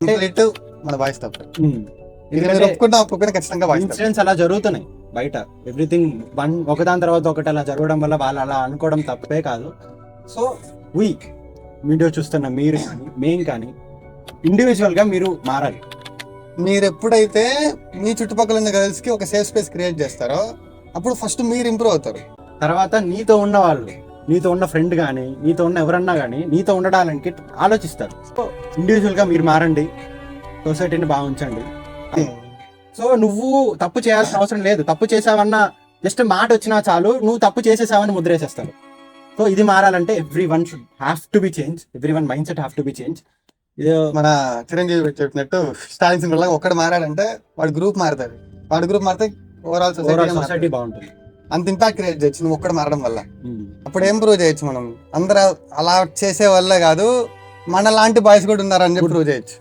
Complete మన voice తప్ప. ఇది మీరు ఒప్పుకున్నా ఖచ్చితంగా వాయిస్ ఇన్సిడెంట్స్ అలా జరుగుతున్నాయి బయట. ఎవ్రీథింగ్ ఒకదాని తర్వాత ఒకటి అలా జరగడం వల్ల వాళ్ళు అలా అనుకోవడం తప్పే కాదు. సో వీడియో చూస్తున్న మీరు కానీ మేము కానీ ఇండివిజువల్ గా మీరు మారాలి. మీరు ఎప్పుడైతే మీ చుట్టుపక్కల ఉన్న గర్ల్స్ కి ఒక సేఫ్ స్పేస్ క్రియేట్ చేస్తారో అప్పుడు ఫస్ట్ మీరు ఇంప్రూవ్ అవుతారు. తర్వాత నీతో ఉన్న వాళ్ళు, నీతో ఉన్న ఫ్రెండ్ కానీ నీతో ఉన్న ఎవరన్నా కానీ నీతో ఉండడానికి ఆలోచిస్తారు. సో ఇండివిజువల్ గా మీరు మారండి, సొసైటీని బాగా ఉంచండి. సో నువ్వు తప్పు చేయాల్సిన అవసరం లేదు. తప్పు చేసావన్నా జస్ట్ మాట వచ్చినా చాలు నువ్వు తప్పు చేసేసావని ముద్రేసేస్తాను. సో ఇది మారాలంటే every one should have to be change. Every one mind set have to be change. మన చిరంజీవి చెప్పినట్టు స్టాలిన్ సింగ్ లాగా ఒక్కడు మారాడంటే వాడి గ్రూప్ మారుతుంది. వాడి గ్రూప్ మారితే ఓవరాల్ సొసైటీ బాగుంటుంది. అంత ఇంపాక్ట్ క్రియేట్ చేయొచ్చు నువ్వు ఒక్కడు మారడం వల్ల. అప్పుడు ఏం ప్రూవ్ చేయొచ్చు మనం అందరూ అలా చేసే వల్ల కాదు, మన లాంటి బాయ్స్ కూడా ఉన్నారని చెప్పి ప్రూవ్ చేయొచ్చు.